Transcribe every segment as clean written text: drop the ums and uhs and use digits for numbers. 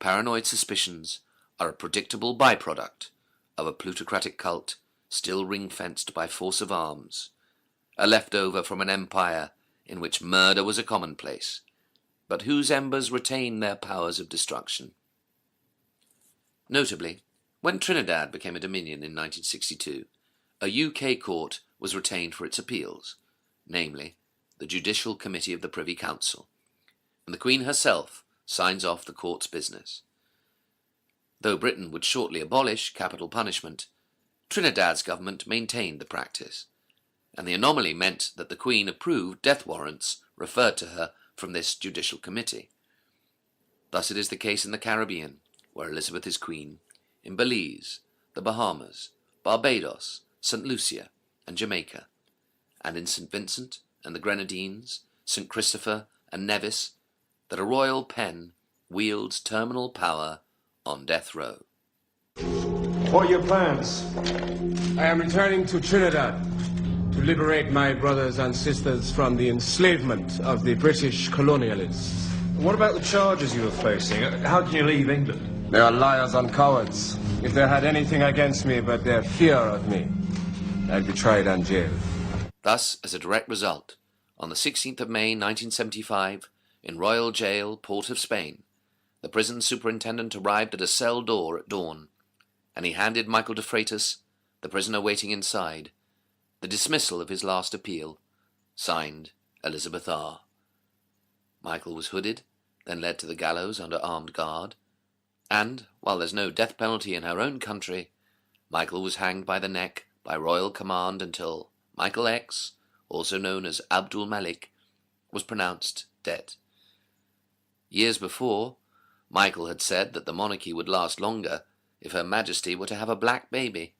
paranoid suspicions are a predictable byproduct of a plutocratic cult still ring-fenced by force of arms, a leftover from an empire in which murder was a commonplace, but whose embers retain their powers of destruction. Notably, when Trinidad became a dominion in 1962, a UK court was retained for its appeals, namely, the Judicial Committee of the Privy Council, and the Queen herself signs off the court's business. Though Britain would shortly abolish capital punishment, Trinidad's government maintained the practice, and the anomaly meant that the Queen approved death warrants referred to her from this judicial committee. Thus it is the case in the Caribbean, where Elizabeth is Queen, in Belize, the Bahamas, Barbados, St. Lucia, and Jamaica, and in St. Vincent and the Grenadines, St. Christopher and Nevis, that a royal pen wields terminal power on death row. What are your plans? I am returning to Trinidad to liberate my brothers and sisters from the enslavement of the British colonialists. What about the charges you were facing? How can you leave England? They are liars and cowards. If they had anything against me but their fear of me, I'd be tried and jailed. Thus, as a direct result, on the 16th of May 1975, in Royal Jail, Port of Spain, the prison superintendent arrived at a cell door at dawn, and he handed Michael de Freitas, the prisoner waiting inside, the dismissal of his last appeal, signed Elizabeth R. Michael was hooded, then led to the gallows under armed guard, and, while there's no death penalty in her own country, Michael was hanged by the neck by royal command until Michael X, also known as Abdul Malik, was pronounced dead. Years before, Michael had said that the monarchy would last longer if Her Majesty were to have a black baby.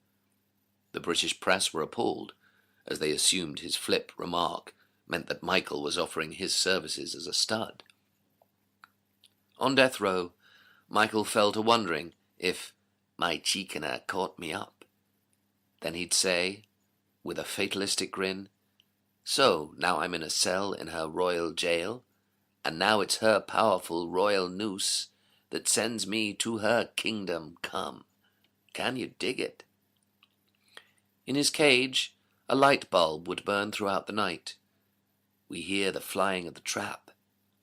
The British press were appalled, as they assumed his flip remark meant that Michael was offering his services as a stud. On death row, Michael fell to wondering if my chickena caught me up. Then he'd say, with a fatalistic grin, "So now I'm in a cell in her royal jail, and now it's her powerful royal noose that sends me to her kingdom come. Can you dig it?" In his cage, a light bulb would burn throughout the night. "We hear the flying of the trap,"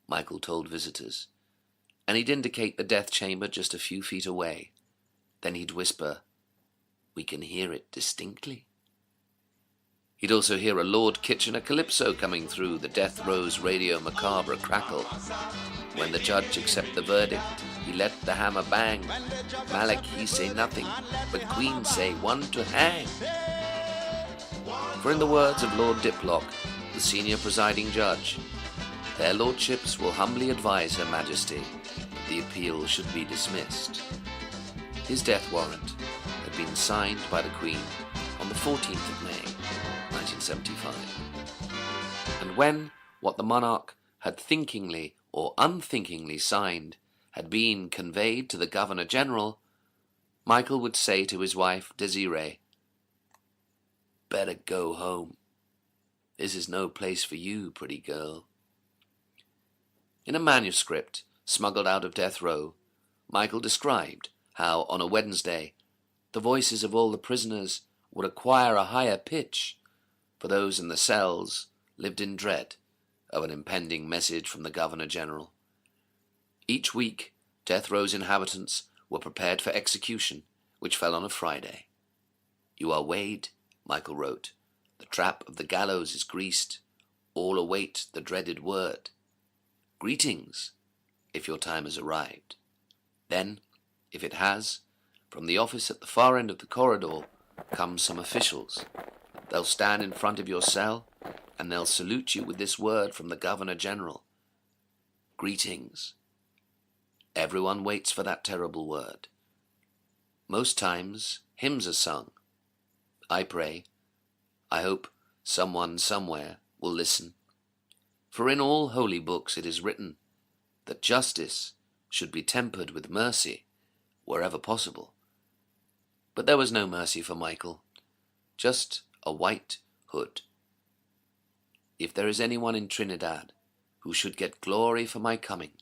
Michael told visitors, and he'd indicate the death chamber just a few feet away. Then he'd whisper, "We can hear it distinctly." He'd also hear a Lord Kitchener calypso coming through the death row's radio macabre crackle. When the judge accept the verdict, he let the hammer bang. Malik he say nothing, but Queen say one to hang. For in the words of Lord Diplock, the senior presiding judge, their lordships will humbly advise Her Majesty that the appeal should be dismissed. His death warrant had been signed by the Queen on the 14th of May, 1975. And when what the monarch had thinkingly or unthinkingly signed had been conveyed to the Governor-General, Michael would say to his wife, Desiree, "Better go home. This is no place for you, pretty girl." In a manuscript smuggled out of death row, Michael described how on a Wednesday the voices of all the prisoners would acquire a higher pitch, for those in the cells lived in dread of an impending message from the Governor-General. Each week, death row's inhabitants were prepared for execution, which fell on a Friday. "You are weighed," Michael wrote. "The trap of the gallows is greased. All await the dreaded word. Greetings, if your time has arrived. Then, if it has, from the office at the far end of the corridor come some officials. They'll stand in front of your cell, and they'll salute you with this word from the Governor-General. Greetings." Everyone waits for that terrible word. Most times, hymns are sung. I pray, I hope someone somewhere will listen. For in all holy books it is written that justice should be tempered with mercy wherever possible. But there was no mercy for Michael, just a white hood. If there is anyone in Trinidad who should get glory for my coming,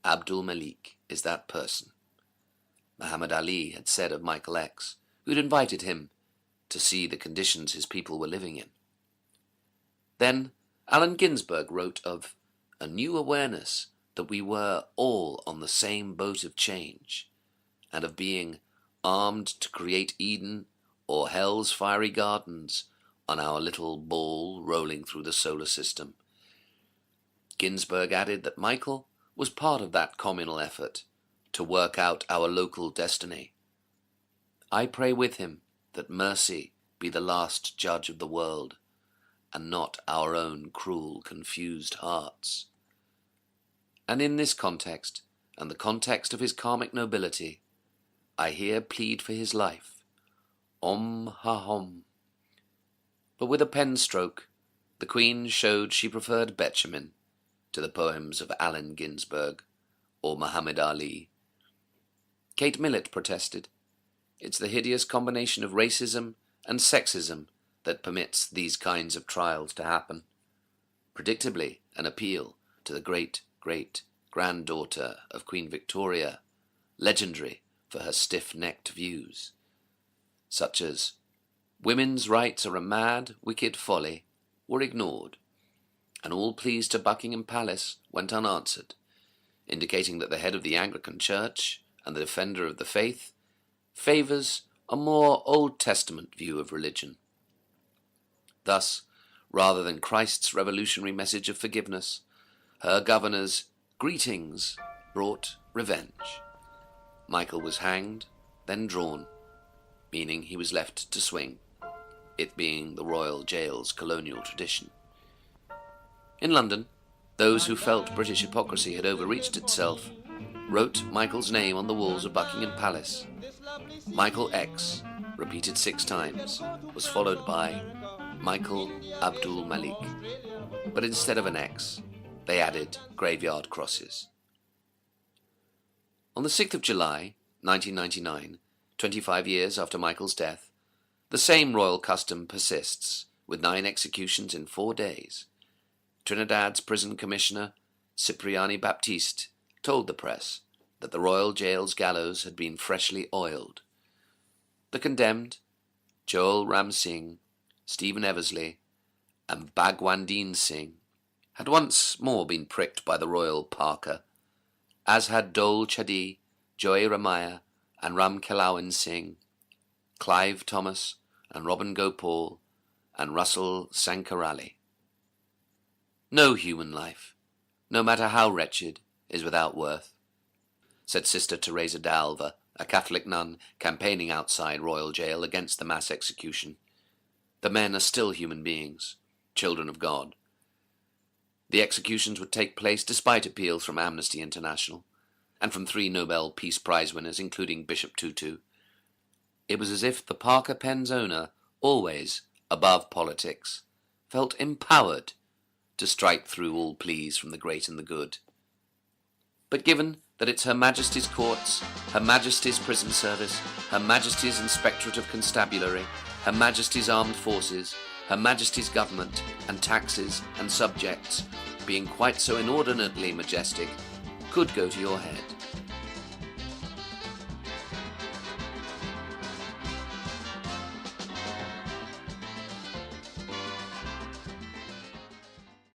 Abdul Malik is that person. Muhammad Ali had said of Michael X, who'd invited him to see the conditions his people were living in. Then Allen Ginsberg wrote of a new awareness that we were all on the same boat of change, and of being armed to create Eden or hell's fiery gardens on our little ball rolling through the solar system. Ginsberg added that Michael was part of that communal effort to work out our local destiny. I pray with him that mercy be the last judge of the world, and not our own cruel, confused hearts. And in this context, and the context of his karmic nobility, I here plead for his life. Om ha-hom. But with a pen stroke, the Queen showed she preferred Betjeman to the poems of Allen Ginsberg or Muhammad Ali. Kate Millett protested, "It's the hideous combination of racism and sexism that permits these kinds of trials to happen." Predictably, an appeal to the great-great-granddaughter of Queen Victoria, legendary for her stiff-necked views, such as "women's rights are a mad, wicked folly," were ignored, and all pleas to Buckingham Palace went unanswered, indicating that the head of the Anglican Church and the defender of the faith favours a more Old Testament view of religion. Thus, rather than Christ's revolutionary message of forgiveness, her governor's greetings brought revenge. Michael was hanged, then drawn, meaning he was left to swing, it being the royal jail's colonial tradition. In London, those who felt British hypocrisy had overreached itself wrote Michael's name on the walls of Buckingham Palace. Michael X, repeated 6 times, was followed by Michael Abdul Malik, but instead of an X, they added graveyard crosses. On the 6th of July, 1999, 25 years after Michael's death, the same royal custom persists, with 9 executions in 4 days. Trinidad's prison commissioner, Cipriani Baptiste, told the press that the royal jail's gallows had been freshly oiled. The condemned, Joel Ram Singh, Stephen Eversley, and Bhagwandeen Singh, had once more been pricked by the royal parka, as had Dole Chadi, Joy Ramaya, and Ram Kelawin Singh, Clive Thomas, and Robin Gopal, and Russell Sankarali. No human life, no matter how wretched, is without worth, said Sister Teresa d'Alva, a Catholic nun campaigning outside royal jail against the mass execution. The men are still human beings, children of God. The executions would take place despite appeals from Amnesty International, and from 3 Nobel Peace Prize winners, including Bishop Tutu. It was as if the Parker pen's owner, always above politics, felt empowered to strike through all pleas from the great and the good. But given that it's Her Majesty's courts, Her Majesty's prison service, Her Majesty's Inspectorate of Constabulary, Her Majesty's armed forces, Her Majesty's government, and taxes and subjects, being quite so inordinately majestic, could go to your head,